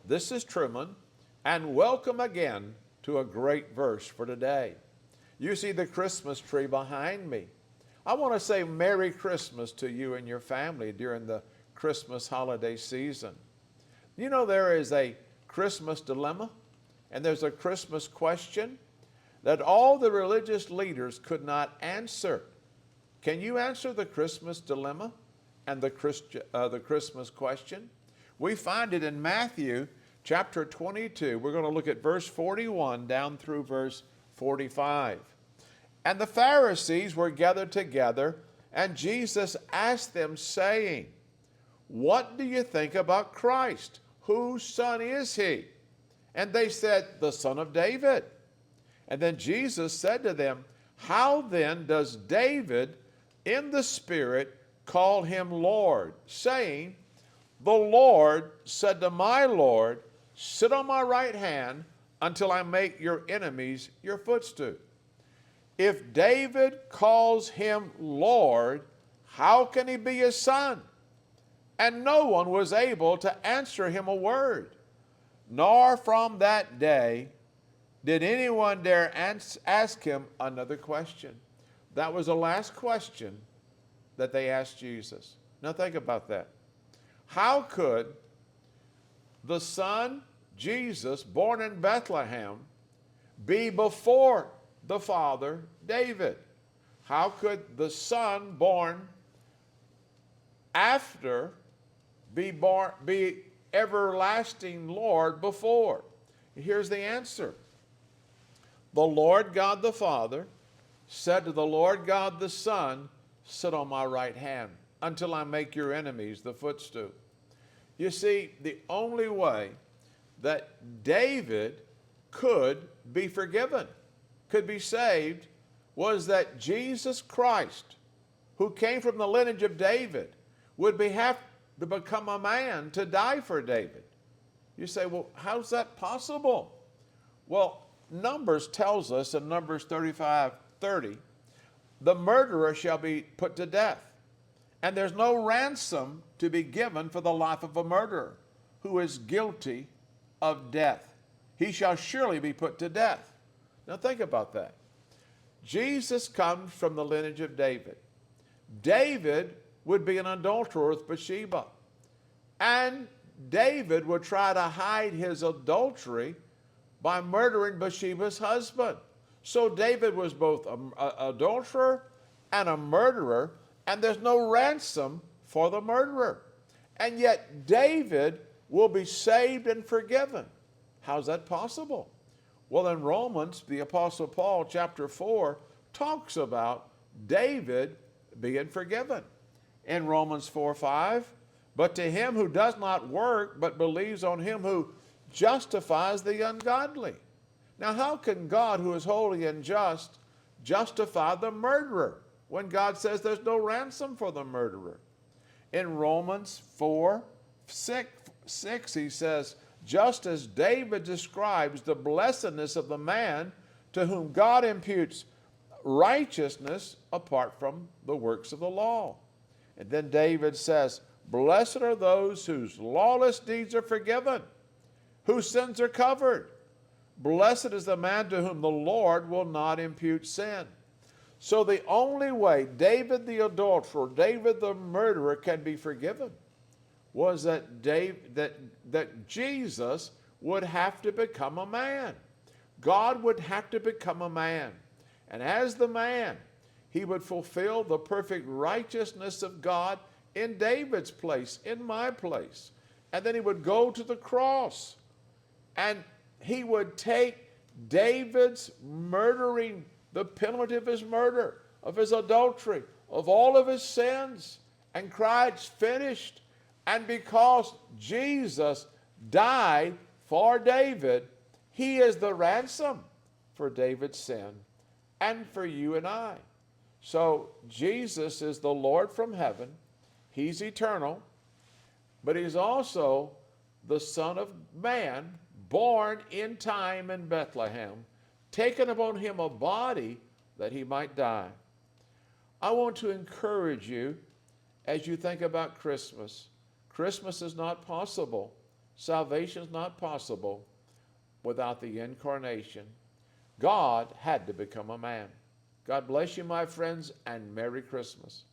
This is Truman, and welcome again to a great verse for today. You see the Christmas tree behind me. I want to say Merry Christmas to you and your family during the Christmas holiday season. You know, there is a Christmas dilemma and there's a Christmas question that all the religious leaders could not answer. Can you answer the Christmas dilemma and the Christmas question? We find it in Matthew chapter 22. We're going to look at verse 41 down through verse 45. And the Pharisees were gathered together, and Jesus asked them, saying, "What do you think about Christ? Whose son is he?" And they said, "The son of David." And then Jesus said to them, "How then does David in the Spirit call him Lord, saying, 'The Lord said to my Lord, sit on my right hand until I make your enemies your footstool'? If David calls him Lord, how can he be his son?" And no one was able to answer him a word. Nor from that day did anyone dare ask him another question. That was the last question that they asked Jesus. Now think about that. How could the son, Jesus, born in Bethlehem, be before the father, David? How could the son born after be everlasting Lord before? Here's the answer. The Lord God the Father said to the Lord God the Son, "Sit on my right hand until I make your enemies the footstool." You see, the only way that David could be forgiven, could be saved, was that Jesus Christ, who came from the lineage of David, would have to become a man to die for David. You say, well, how's that possible? Well, Numbers tells us in Numbers 35:30, the murderer shall be put to death, and there's no ransom to be given for the life of a murderer who is guilty of death. He shall surely be put to death. Now think about that. Jesus comes from the lineage of David. David would be an adulterer with Bathsheba, and David would try to hide his adultery by murdering Bathsheba's husband. So David was both an adulterer and a murderer, and there's no ransom for the murderer. And yet David will be saved and forgiven. How's that possible? Well, in Romans, the Apostle Paul, chapter 4, talks about David being forgiven. In Romans 4:5, "But to him who does not work, but believes on him who justifies the ungodly." Now, how can God, who is holy and just, justify the murderer when God says there's no ransom for the murderer? In Romans 4:6, he says, "Just as David describes the blessedness of the man to whom God imputes righteousness apart from the works of the law." And then David says, "Blessed are those whose lawless deeds are forgiven, whose sins are covered. Blessed is the man to whom the Lord will not impute sin." So the only way David the adulterer, David the murderer can be forgiven was that Jesus would have to become a man. God would have to become a man. And as the man, he would fulfill the perfect righteousness of God in David's place, in my place. And then he would go to the cross, and he would take David's murdering, the penalty of his murder, of his adultery, of all of his sins, and cry, "It's finished." And because Jesus died for David, he is the ransom for David's sin and for you and I. So Jesus is the Lord from heaven. He's eternal, but he's also the Son of Man, born in time in Bethlehem, taken upon him a body that he might die. I want to encourage you as you think about Christmas. Christmas is not possible Salvation is not possible without the incarnation. God had to become a man. God bless you, my friends, and Merry Christmas.